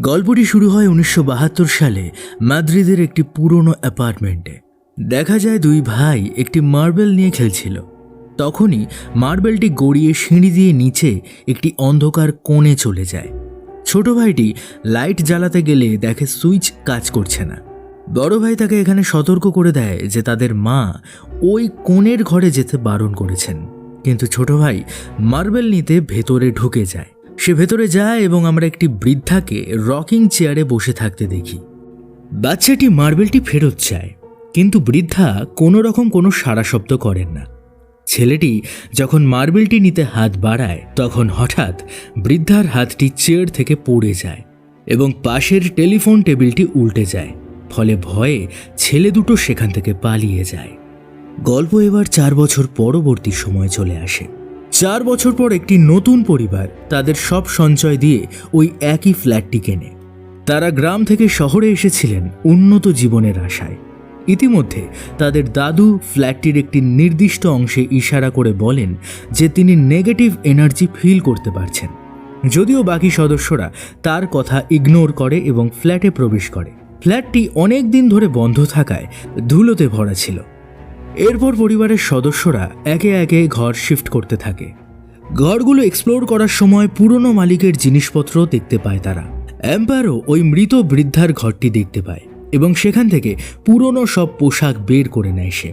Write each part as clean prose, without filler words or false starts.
গল্পটি শুরু হয় 1972 সালে মাদ্রিদের একটি পুরনো অ্যাপার্টমেন্টে। দেখা যায় দুই ভাই একটি মার্বেল নিয়ে খেলছিল। তখনই মার্বেলটি গড়িয়ে সিঁড়ি দিয়ে নিচে একটি অন্ধকার কোণে চলে যায়। ছোট ভাইটি লাইট জ্বালাতে গেলে দেখে সুইচ কাজ করছে না। বড় ভাই তাকে এখানে সতর্ক করে দেয় যে তাদের মা ওই কোণের ঘরে যেতে বারণ করেছেন, কিন্তু ছোট ভাই মার্বেল নিতে ভেতরে ঢুকে যায়। সে ভেতরে যায় এবং আমরা একটি বৃদ্ধাকে রকিং চেয়ারে বসে থাকতে দেখি। বাচ্চাটি মার্বেলটি ফেরত চায়, কিন্তু বৃদ্ধা কোনো রকম কোনো সাড়া শব্দ করেন না। ছেলেটি যখন মার্বেলটি নিতে হাত বাড়ায় তখন হঠাৎ বৃদ্ধার হাতটি চেয়ার থেকে পড়ে যায় এবং পাশের টেলিফোন টেবিলটি উল্টে যায়। ফলে ভয়ে ছেলে দুটো সেখান থেকে পালিয়ে যায়। গল্প এবার 4 বছর পরবর্তী সময় চলে আসে। 4 বছর পর একটি নতুন পরিবার তাদের সব সঞ্চয় দিয়ে ওই একই ফ্ল্যাটটি কেনে। তারা গ্রাম থেকে শহরে এসেছিলেন উন্নত জীবনের আশায়। ইতিমধ্যে তাদের দাদু ফ্ল্যাটটির একটি নির্দিষ্ট অংশে ইশারা করে বলেন যে তিনি নেগেটিভ এনার্জি ফিল করতে পারছেন, যদিও বাকি সদস্যরা তার কথা ইগনোর করে এবং ফ্ল্যাটে প্রবেশ করে। ফ্ল্যাটটি অনেক দিন ধরে বন্ধ থাকায় ধুলোতে ভরা ছিল। এরপর পরিবারের সদস্যরা একে একে ঘর শিফট করতে থাকে। ঘরগুলো এক্সপ্লোর করার সময় পুরনো মালিকের জিনিসপত্র দেখতে পায় তারা। অ্যাম্পারও ওই মৃত বৃদ্ধার ঘরটি দেখতে পায় এবং সেখান থেকে পুরনো সব পোশাক বের করে নেয় সে।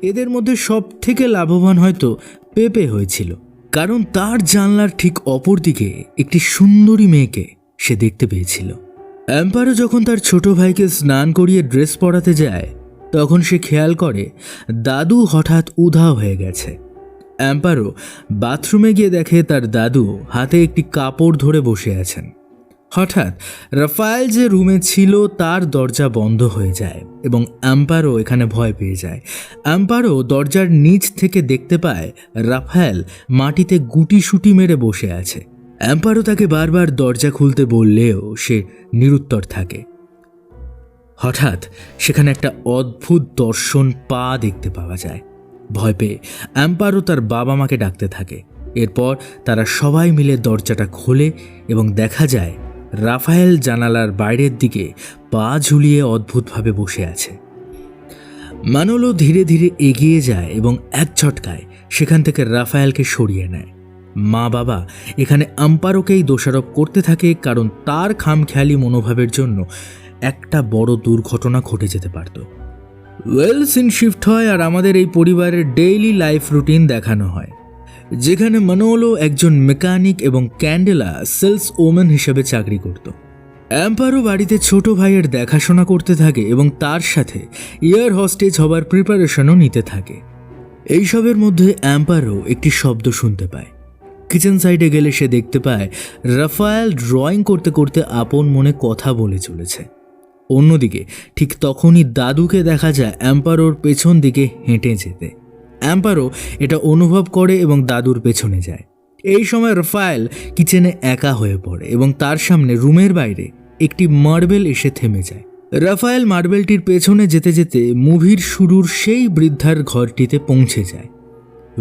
এদের মধ্যে সব থেকে লাভবান হয়তো পেপে হয়েছিল, কারণ তার জানলার ঠিক অপর দিকে একটি সুন্দরী মেয়েকে সে দেখতে পেয়েছিল। অ্যাম্পারও যখন তার ছোট ভাইকে স্নান করিয়ে ড্রেস পরাতে যায় তখন সে খেয়াল করে দাদু হঠাৎ উধাও হয়ে গেছে। অ্যাম্পারও বাথরুমে গিয়ে দেখে তার দাদু হাতে একটি কাপড় ধরে বসে আছেন। হঠাৎ রাফায়েল যে রুমে ছিল তার দরজা বন্ধ হয়ে যায় এবং অ্যাম্পারও এখানে ভয় পেয়ে যায়। অ্যাম্পারও দরজার নিচ থেকে দেখতে পায় রাফায়েল মাটিতে গুটিসুটি মেরে বসে আছে। অ্যাম্পারও তাকে বারবার দরজা খুলতে বললেও সে নিরুত্তর থাকে। হঠাৎ সেখানে একটা অদ্ভুত দর্শন পা দেখতে পাওয়া যায়। ভয় পেয়ে অ্যাম্পারও তার বাবা মাকে ডাকতে থাকে। এরপর তারা সবাই মিলে দরজাটা খোলে এবং দেখা যায় রাফায়েল জানালার বাইরের দিকে পা ঝুলিয়ে অদ্ভুতভাবে বসে আছে। মানোলো ধীরে ধীরে এগিয়ে যায় এবং এক ঝটকায় সেখান থেকে রাফায়েলকে সরিয়ে নেয়। মা বাবা এখানে অ্যাম্পারোকেই দোষারোপ করতে থাকে, কারণ তার খামখেয়ালি মনোভাবের জন্য একটা বড় দুর্ঘটনা ঘটে যেতে পারত। ওয়েল সিন শিফট হয় আর আমাদের এই পরিবারের ডেইলি লাইফ রুটিন দেখানো হয়, যেখানে মানোলো একজন মেকানিক এবং ক্যান্ডেলা সেলস ওম্যান হিসেবে চাকরি করত। অ্যাম্পারও বাড়িতে ছোট ভাইয়ের দেখাশোনা করতে থাকে এবং তার সাথে এয়ার হোস্টেজ হবার প্রিপারেশনও নিতে থাকে। এইসবের মধ্যে অ্যাম্পারও একটি শব্দ শুনতে পায়। কিচেন সাইডে গেলে সে দেখতে পায় রাফায়েল ড্রয়িং করতে করতে আপন মনে কথা বলে চলেছে। অন্যদিকে ঠিক তখনই দাদুকে দেখা যায় অ্যাম্পারোর পেছন দিকে হেঁটে যেতে। অ্যাম্পারও এটা অনুভব করে এবং দাদুর পেছনে যায়। এই সময় রাফায়েল কিচেনে একা হয়ে পড়ে এবং তার সামনে রুমের বাইরে একটি মার্বেল এসে থেমে যায়। রাফায়েল মার্বেলটির পেছনে যেতে যেতে মুভির শুরুর সেই বৃদ্ধার ঘরটিতে পৌঁছে যায়।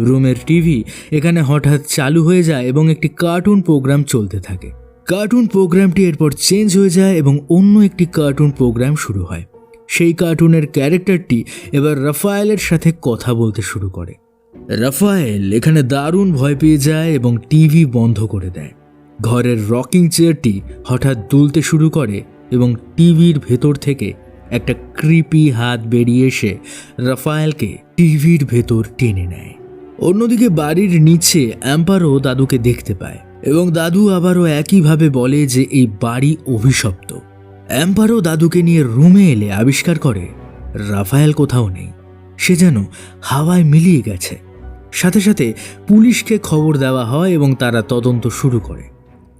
রুমের টিভি এখানে হঠাৎ চালু হয়ে যায় এবং একটি কার্টুন প্রোগ্রাম চলতে থাকে। কার্টুন প্রোগ্রামটি এরপর চেঞ্জ হয়ে যায় এবং অন্য একটি কার্টুন প্রোগ্রাম শুরু হয়। সেই কার্টুনের ক্যারেক্টারটি এবার রাফায়েলের সাথে কথা বলতে শুরু করে। রাফায়েল এখানে দারুণ ভয় পেয়ে যায় এবং টিভি বন্ধ করে দেয়। ঘরের রকিং চেয়ারটি হঠাৎ দুলতে শুরু করে এবং টিভির ভেতর থেকে একটা ক্রিপি হাত বেরিয়ে এসে রাফায়েলকে টিভির ভেতর টেনে নেয়। অন্যদিকে বাড়ির নিচে অ্যাম্পারও দাদুকে দেখতে পায় এবং দাদু আবারও একইভাবে বলে যে এই বাড়ি অভিশপ্ত। অ্যাম্পারও দাদুকে নিয়ে রুমে এলে আবিষ্কার করে রাফায়েল কোথাও নেই, সে যেন হাওয়ায় মিলিয়ে গেছে। সাথে সাথে পুলিশকে খবর দেওয়া হয় এবং তারা তদন্ত শুরু করে।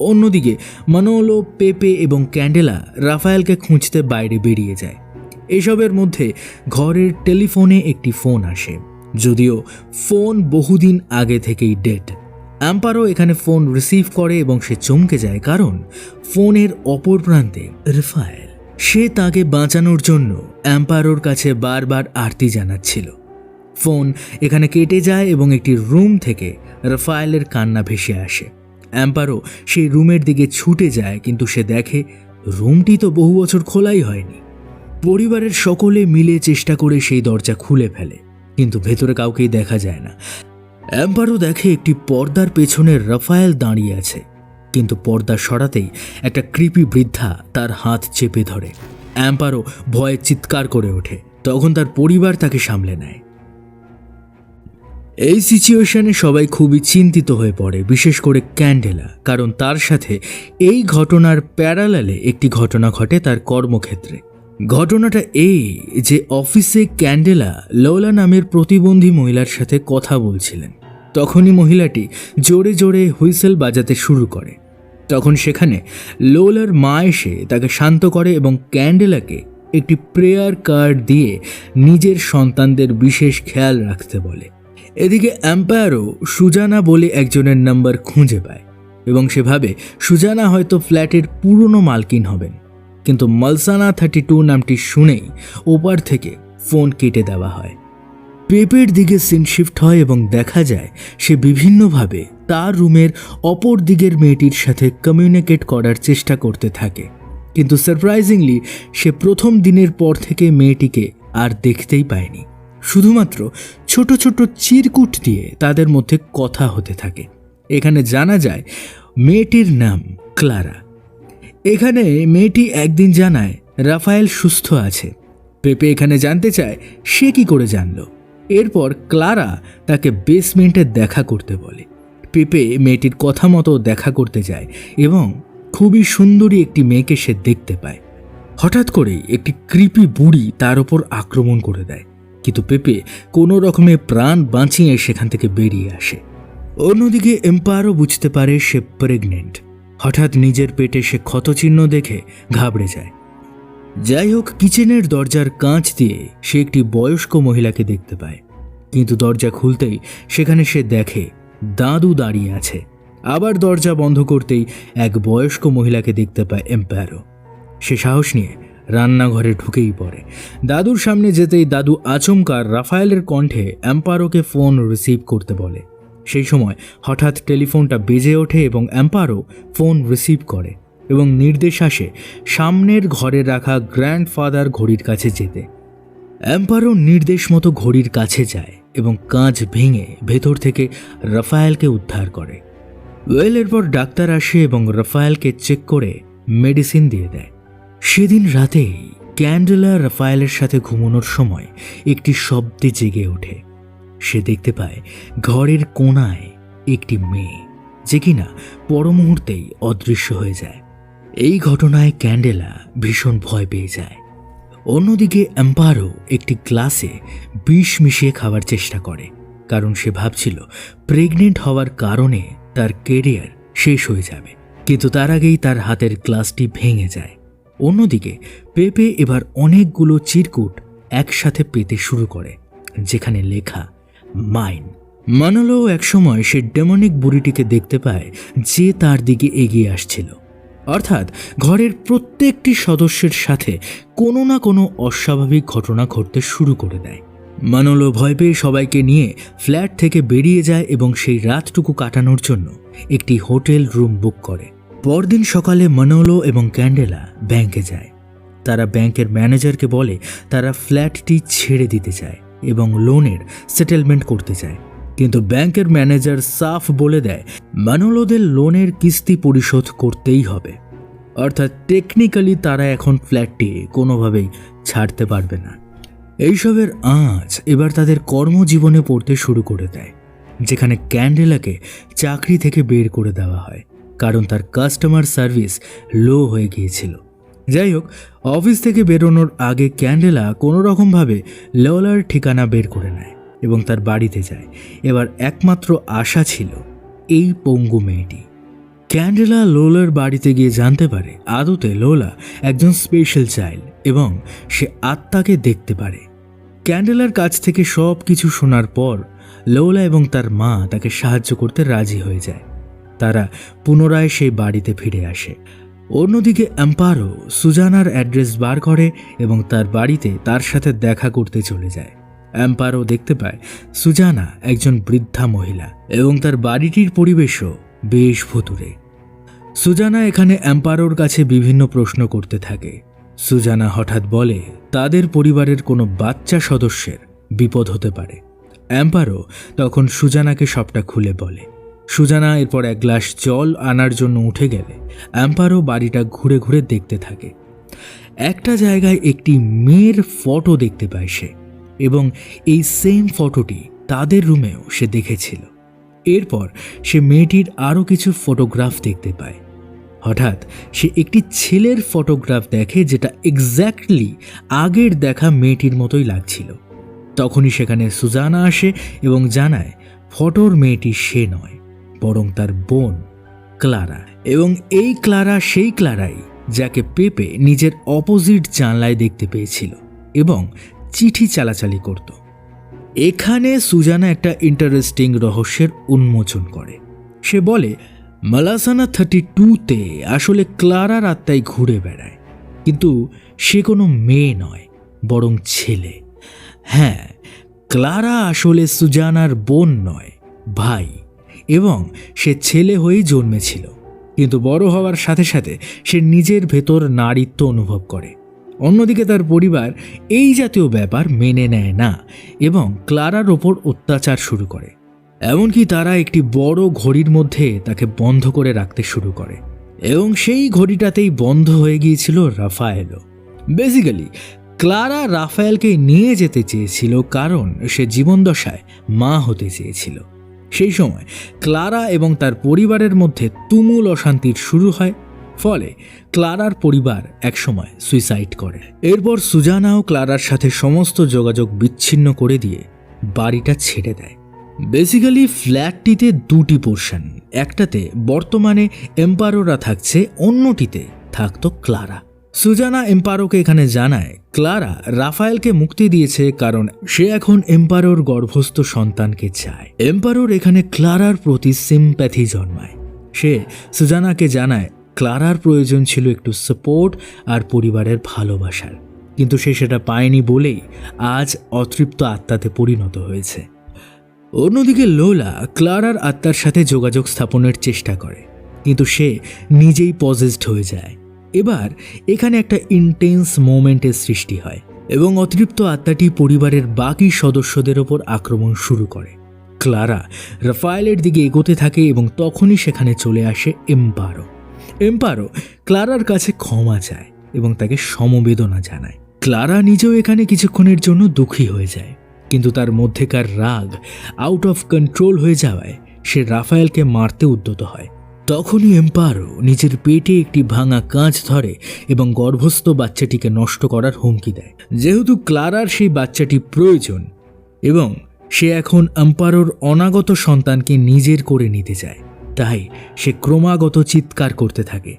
অন্যদিকে মানোলো, পেপে এবং ক্যান্ডেলা রাফায়েলকে খুঁজতে বাইরে বেরিয়ে যায়। এসবের মধ্যে ঘরের টেলিফোনে একটি ফোন আসে, যদিও ফোন বহুদিন আগে থেকেই ডেড। অ্যাম্পারও এখানে ফোন রিসিভ করে এবং সে চমকে যায়, কারণ ফোনের অপর প্রান্তে রাফায়েল। সে তাকে বাঁচানোর জন্য অ্যাম্পারোর কাছে বারবার আরতি জানাচ্ছিল। ফোন এখানে কেটে যায় এবং একটি রুম থেকে রাফায়েলের কান্না ভেসে আসে। অ্যাম্পারো সেই রুমের দিকে ছুটে যায়, কিন্তু সে দেখে রুমটি তো বহু বছর খোলাই হয়নি। পরিবারের সকলে মিলে চেষ্টা করে সেই দরজা খুলে ফেলে, কিন্তু ভেতরে কাউকেই দেখা যায় না। অ্যাম্পারো দেখে একটি পর্দার পেছনে রাফায়েল দাঁড়িয়ে আছে, কিন্তু পর্দা সরাতেই একটা কৃপি বৃদ্ধা তার হাত চেপে ধরে। অ্যাম্পারো ভয়ে চিৎকার করে ওঠে। তখন তার পরিবার তাকে সামলে নেয়। এই সিচুয়েশনে সবাই খুবই চিন্তিত হয়ে পড়ে, বিশেষ করে ক্যান্ডেলা, কারণ তার সাথে এই ঘটনার প্যারালালে একটি ঘটনা ঘটে তার কর্মক্ষেত্রে। ঘটনাটা এই যে অফিসে ক্যান্ডেলা লোলা নামের প্রতিবন্ধী মহিলার সাথে কথা বলছিলেন। তখনই মহিলাটি জোরে জোরে হুইসেল বাজাতে শুরু করে। তখন সেখানে লোলার মা এসে তাকে শান্ত করে এবং ক্যান্ডেলাকে একটি প্রেয়ার কার্ড দিয়ে নিজের সন্তানদের বিশেষ খেয়াল রাখতে বলে। এদিকে অ্যাম্পায়ারও সুজানা বলে একজনের নাম্বার খুঁজে পায় এবং সে ভাবে সুজানা হয়তো ফ্ল্যাটের পুরনো মালকিন হবেন। কিন্তু মালসানা 32 নামটি শুনেই ওপার থেকে ফোন কেটে দেওয়া হয়। পেপের দিকে সিন শিফট হয় এবং দেখা যায় সে বিভিন্নভাবে তার রুমের অপর দিকের মেয়েটির সাথে কমিউনিকেট করার চেষ্টা করতে থাকে, কিন্তু সারপ্রাইজিংলি সে প্রথম দিনের পর থেকে মেয়েটিকে আর দেখতেই পায়নি। শুধুমাত্র ছোট ছোট চিরকুট দিয়ে তাদের মধ্যে কথা হতে থাকে। এখানে জানা যায় মেয়েটির নাম ক্লারা। এখানে মেয়েটি একদিন জানায় রাফায়েল সুস্থ আছে। পেপে এখানে জানতে চায় সে কি করে জানল। এরপর ক্লারা তাকে বেসমেন্টে দেখা করতে বলে। পেপে মেয়েটির কথা মতো দেখা করতে যায় এবং খুবই সুন্দরী একটি মেয়েকে সে দেখতে পায়। হঠাৎ করেই একটি কৃপি বুড়ি তার ওপর আক্রমণ করে দেয়, কিন্তু পেপে কোনো রকমে প্রাণ বাঁচিয়ে সেখান থেকে বেরিয়ে আসে। অন্যদিকে এম্পায়ারও বুঝতে পারে সে প্রেগনেন্ট। হঠাৎ নিজের পেটে সে ক্ষতচিহ্ন দেখে ঘাবড়ে যায়। যাই হোক, কিচেনের দরজার কাঁচ দিয়ে সে একটি বয়স্ক মহিলাকে দেখতে পায়, কিন্তু দরজা খুলতেই সেখানে সে দেখে দাদু দাঁড়িয়ে আছে। আবার দরজা বন্ধ করতেই এক বয়স্ক মহিলাকে দেখতে পায় এম্পায়ারও। সে সাহস নিয়ে রান্নাঘরে ঢুকেই পড়ে। দাদুর সামনে যেতেই দাদু আচমকা রাফায়েলের কণ্ঠে এম্পায়ারোকে ফোন রিসিভ করতে বলে। সেই সময় হঠাৎ টেলিফোনটা বেজে ওঠে এবং এম্পায়ারও ফোন রিসিভ করে এবং নির্দেশ আসে সামনের ঘরে রাখা গ্র্যান্ডফাদার ঘড়ির কাছে যেতে। এম্পায়ারও নির্দেশ মতো ঘড়ির কাছে যায় এবং কাঁচ ভেঙে ভেতর থেকে রাফায়েলকে উদ্ধার করে। এরপর ডাক্তার আসে এবং রাফায়েলকে চেক করে মেডিসিন দিয়ে দেয়। সেদিন রাতেই ক্যান্ডেলা রাফায়েলের সাথে ঘুমানোর সময় একটি শব্দে জেগে ওঠে। সে দেখতে পায় ঘরের কোণায় একটি মেয়ে, যে কিনা পর মুহূর্তেই অদৃশ্য হয়ে যায়। এই ঘটনায় ক্যান্ডেলা ভীষণ ভয় পেয়ে যায়। অন্যদিকে এম্পায়ারও একটি গ্লাসে বিষ মিশিয়ে খাওয়ার চেষ্টা করে, কারণ সে ভাবছিল প্রেগনেন্ট হওয়ার কারণে তার কেরিয়ার শেষ হয়ে যাবে, কিন্তু তার আগেই তার হাতের গ্লাসটি ভেঙে যায়। অন্যদিকে পেপে এবার অনেকগুলো চিরকুট একসাথে পেতে শুরু করে, যেখানে লেখা মাইন। মানালো একসময় সে ডেমনিক বুড়িটিকে দেখতে পায় যে তার দিকে এগিয়ে আসছিল। অর্থাৎ ঘরের প্রত্যেকটি সদস্যের সাথে কোনো না কোনো অস্বাভাবিক ঘটনা ঘটতে শুরু করে দেয়। মানালো ভয় পেয়ে সবাইকে নিয়ে ফ্ল্যাট থেকে বেরিয়ে যায় এবং সেই রাতটুকু কাটানোর জন্য একটি হোটেল রুম বুক করে। পরদিন সকালে মানালো এবং ক্যান্ডেলা ব্যাংকে যায়। তারা ব্যাংকের ম্যানেজারকে বলে তারা ফ্ল্যাটটি ছেড়ে দিতে চায় এবং লোনের সেটেলমেন্ট করতে চায়, কিন্তু ব্যাংকের ম্যানেজার সাফ বলে দেয় মানালোদের লোনের কিস্তি পরিশোধ করতেই হবে। অর্থাৎ টেকনিক্যালি তারা এখন ফ্ল্যাটটি কোনোভাবেই ছাড়তে পারবে না। এইসবের আঁচ এবার তাদের কর্মজীবনে পড়তে শুরু করে দেয়, যেখানে ক্যান্ডেলাকে চাকরি থেকে বের করে দেওয়া হয় কারণ তার কাস্টমার সার্ভিস লো হয়ে গিয়েছিল। যাই হোক, অফিস থেকে বেরোনোর আগে ক্যান্ডেলা কোনো রকমভাবে লোলার ঠিকানা বের করে নেয় এবং তার বাড়িতে যায়। এবার একমাত্র আশা ছিল এই পঙ্গু মেয়েটি। ক্যান্ডেলা লোলার বাড়িতে গিয়ে জানতে পারে আদতে লোলা একজন স্পেশাল চাইল্ড এবং সে আত্মাকে দেখতে পারে। ক্যান্ডেলার কাছ থেকে সব কিছু শোনার পর লোলা এবং তার মা তাকে সাহায্য করতে রাজি হয়ে যায়। তারা পুনরায় সেই বাড়িতে ফিরে আসে। অন্যদিকে এম্পায়ারও সুজানার অ্যাড্রেস বার করে এবং তার বাড়িতে তার সাথে দেখা করতে চলে যায়। এম্পায়ারও দেখতে পায় সুজানা একজন বৃদ্ধা মহিলা এবং তার বাড়িটির পরিবেশও বেশ ভুতুড়ে। সুজানা এখানে এম্পারোর কাছে বিভিন্ন প্রশ্ন করতে থাকে। সুজানা হঠাৎ বলে তাদের পরিবারের কোনো বাচ্চা সদস্যের বিপদ হতে পারে। এম্পারো তখন সুজানাকে সবটা খুলে বলে। সুজানা এরপর এক গ্লাস জল আনার জন্য উঠে গেলে এম্পারো বাড়িটা ঘুরে ঘুরে দেখতে থাকে। একটা জায়গায় একটি মেয়ের ফটো দেখতে পায় সে, এবং এই সেম ফটোটি তাদের রুমেও সে দেখেছিল। এরপর সে মেয়েটির আরও কিছু ফটোগ্রাফ দেখতে পায়। হঠাৎ সে একটি ছেলের ফটোগ্রাফ দেখে যেটা এক্স্যাক্টলি আগের দেখা মেয়েটির মতোই লাগছিল। তখনই সেখানে সুজানা আসে এবং জানায় ফটোর মেয়েটি সে নয়, বরং তার বোন ক্লারা। এবং এই ক্লারা সেই ক্লারাই যাকে পেপে নিজের অপোজিট জানলায় দেখতে পেয়েছিল এবং চিঠি চালাচালি করত। এখানে সুজানা একটা ইন্টারেস্টিং রহস্যের উন্মোচন করে। সে বলে মালাসানা 32-তে আসলে ক্লারার আত্মাই ঘুরে বেড়ায়, কিন্তু সে কোনো মেয়ে নয়, বরং ছেলে। হ্যাঁ, ক্লারা আসলে সুজানার বোন নয়, ভাই, এবং সে ছেলে হয়েই জন্মেছিল। কিন্তু বড় হওয়ার সাথে সাথে সে নিজের ভেতর নারীত্ব অনুভব করে। অন্যদিকে তার পরিবার এই জাতীয় ব্যাপার মেনে নেয় না এবং ক্লারার ওপর অত্যাচার শুরু করে। এমনকি তারা একটি বড় ঘড়ির মধ্যে তাকে বন্ধ করে রাখতে শুরু করে, এবং সেই ঘড়িটাতেই বন্ধ হয়ে গিয়েছিল রাফায়েলও। বেসিক্যালি ক্লারা রাফায়েলকে নিয়ে যেতে চেয়েছিল কারণ সে জীবনদশায় মা হতে চেয়েছিল। সেই সময় ক্লারা এবং তার পরিবারের মধ্যে তুমুল অশান্তির শুরু হয়। ফলে ক্লারার পরিবার একসময় সুইসাইড করে। এরপর সুজানাও ক্লারার সাথে সমস্ত যোগাযোগ বিচ্ছিন্ন করে দিয়ে বাড়িটা ছেড়ে দেয়। বেসিক্যালি ফ্ল্যাটটিতে দুটি পোর্শন, একটাতে বর্তমানে এম্পারোরা থাকছে, অন্যটিতে থাকতো ক্লারা। সুজানা এম্পারোকে এখানে জানায় ক্লারা রাফায়েলকে মুক্তি দিয়েছে কারণ সে এখন এম্পারোর গর্ভস্থ সন্তানকে চায়। এম্পারোর এখানে ক্লারার প্রতি সিম্প্যাথি জন্মায়। সে সুজানাকে জানায় ক্লারার প্রয়োজন ছিল একটু সাপোর্ট আর পরিবারের ভালোবাসার, কিন্তু সে সেটা পায়নি বলেই আজ অতৃপ্ত আত্মাতে পরিণত হয়েছে। অন্যদিকে লোলা ক্লারার আত্মার সাথে যোগাযোগ স্থাপনের চেষ্টা করে, কিন্তু সে নিজেই পজেসড হয়ে যায়। এবার এখানে একটা ইন্টেন্স মোমেন্টের সৃষ্টি হয় এবং অতৃপ্ত আত্মাটি পরিবারের বাকি সদস্যদের ওপর আক্রমণ শুরু করে। ক্লারা রাফায়েলের দিকে এগোতে থাকে এবং তখনই সেখানে চলে আসে এম্পারো। এম্পারো ক্লারার কাছে ক্ষমা চায় এবং তাকে সমবেদনা জানায়। ক্লারা নিজেও এখানে কিছুক্ষণের জন্য দুঃখী হয়ে যায়, কিন্তু তার মধ্যেকার রাগ আউট অফ কন্ট্রোল হয়ে যাওয়ায় সে রাফায়েলকে মারতে উদ্যত হয়। তখনই এম্পারো নিজের পেটে একটি ভাঙা কাঁচ ধরে এবং গর্ভস্থ বাচ্চাটিকে নষ্ট করার হুমকি দেয়। যেহেতু ক্লারার সেই বাচ্চাটি প্রয়োজন এবং সে এখন এম্পারোর অনাগত সন্তানকে নিজের করে নিতে চায়, তাই সে ক্রমাগত চিৎকার করতে থাকে।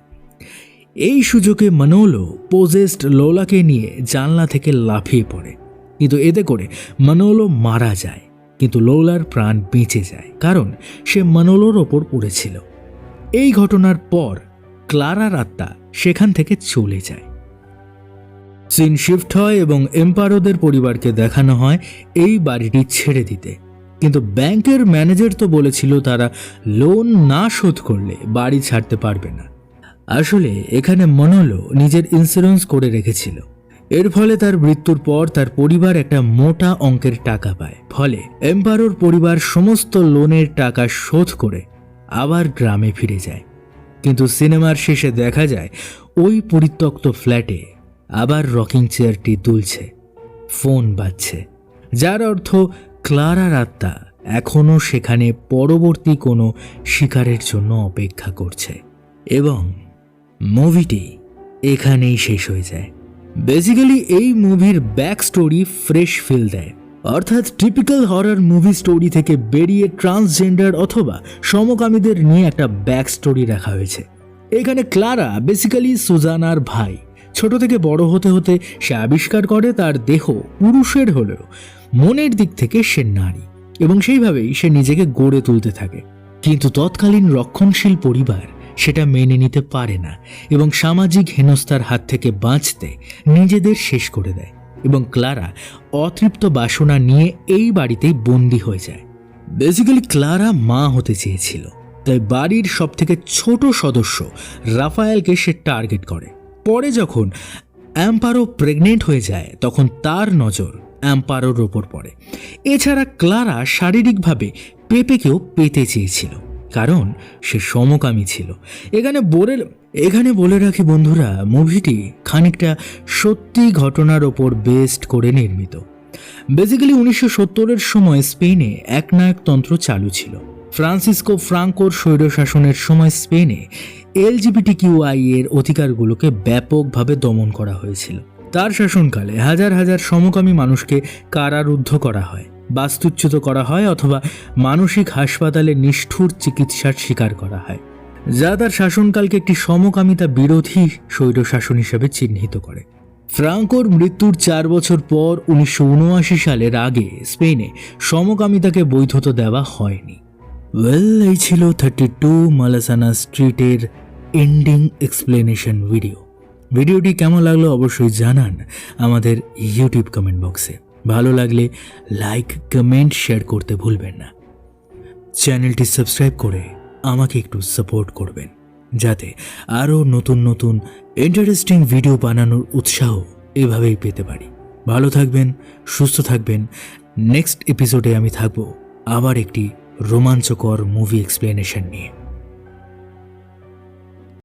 এই সুযোগে মানোলো পোজেসড লোলাকে নিয়ে জানলা থেকে লাফিয়ে পড়ে, কিন্তু এতে করে মানোলো মারা যায়, কিন্তু লোলার প্রাণ বেঁচে যায় কারণ সে মানোলোর ওপর পড়েছিল। এই ঘটনার পর ক্লারার আত্মা সেখান থেকে চলে যায়। সিন শিফট হয় এবং এম্পারোদের পরিবারকে দেখানো হয় এই বাড়িটি ছেড়ে দিতে, কিন্তু ব্যাংকের ম্যানেজার তো বলেছিল তারা লোন না শোধ করলে বাড়ি ছাড়তে পারবে না। আসলে এখানে মানোলো নিজের ইন্স্যুরেন্স করে রেখেছিল। এর ফলে তার মৃত্যুর পর তার পরিবার একটা মোটা অঙ্কের টাকা পায়। ফলে এম্পারোর পরিবার সমস্ত লোনের টাকা শোধ করে আবার গ্রামে ফিরে যায়। কিন্তু সিনেমার শেষে দেখা যায় ওই পরিত্যক্ত ফ্ল্যাটে আবার রকিং চেয়ারটি দুলছে, ফোন বাজছে, যার অর্থ ক্লারার আত্মা এখনও সেখানে পরবর্তী কোনো শিকারের জন্য অপেক্ষা করছে। এবং মুভিটি এখানেই শেষ হয়ে যায়। বেসিক্যালি এই মুভির ব্যাক স্টোরি ফ্রেশ ফিল দেয়, অর্থাৎ টিপিক্যাল হরর মুভি স্টোরি থেকে বেরিয়ে ট্রান্সজেন্ডার অথবা সমকামীদের নিয়ে একটা ব্যাক স্টোরি রাখা হয়েছে। এখানে ক্লারা বেসিক্যালি সুজানার ভাই। ছোট থেকে বড় হতে হতে সে আবিষ্কার করে তার দেহ পুরুষের হলেও মনের দিক থেকে সে নারী, এবং সেইভাবেই সে নিজেকে গড়ে তুলতে থাকে। কিন্তু তৎকালীন রক্ষণশীল পরিবার সেটা মেনে নিতে পারে না এবং সামাজিক হেনস্থার হাত থেকে বাঁচতে নিজেদের শেষ করে দেয়, এবং ক্লারা অতৃপ্ত বাসনা নিয়ে এই বাড়িতেই বন্দী হয়ে যায়। বেসিক্যালি ক্লারা মা হতে চেয়েছিল, তাই বাড়ির সবথেকে ছোট সদস্য রাফায়েলকে সে টার্গেট করে। পরে যখন অ্যাম্পারো প্রেগনেন্ট হয়ে যায় তখন তার নজর অ্যাম্পারোর ওপর পড়ে। এছাড়া ক্লারা শারীরিকভাবে পেপেকেও পেতে চেয়েছিল, কারণ সে সমকামী ছিল। এখানে বলে রাখি বন্ধুরা, মুভিটি খানিকটা সত্যি ঘটনার ওপর বেসড করে নির্মিত। বেসিক্যালি 1970-এর সময় স্পেনে একনায়কতন্ত্র চালু ছিল। ফ্রান্সিসকো ফ্রাঙ্কোর স্বৈরশাসনের সময় স্পেনে LGBTQI এর অধিকারগুলোকে ব্যাপকভাবে দমন করা হয়েছিল। তার শাসনকালে হাজার হাজার সমকামী মানুষকে কারারুদ্ধ করা হয়, বাস্তুচ্যুত করা হয় অথবা মানসিক হাসপাতালে নিষ্ঠুর চিকিৎসার শিকার করা হয়, যা তার শাসনকালকে একটি সমকামিতা বিরোধী স্বৈরশাসন হিসেবে চিহ্নিত করে। ফ্রাঙ্কোর মৃত্যুর 4 বছর পর 1979 সালের আগে স্পেনে সমকামিতাকে বৈধতা দেওয়া হয়নি। এই ছিল 32 মালাসানা স্ট্রিটের এন্ডিং এক্সপ্লেনেশন ভিডিওটি কেমন লাগলো অবশ্যই জানান আমাদের ইউটিউব কমেন্ট বক্সে। ভালো লাগলে লাইক, কমেন্ট, শেয়ার করতে ভুলবেন না। চ্যানেলটি সাবস্ক্রাইব করে আমাকে একটু সাপোর্ট করবেন, যাতে আরও নতুন নতুন ইন্টারেস্টিং ভিডিও বানানোর উৎসাহ এভাবেই পেতে পারি। ভালো থাকবেন, সুস্থ থাকবেন। নেক্সট এপিসোডে আমি থাকবো আবার একটি রোমাঞ্চকর মুভি এক্সপ্লেনেশন নিয়ে।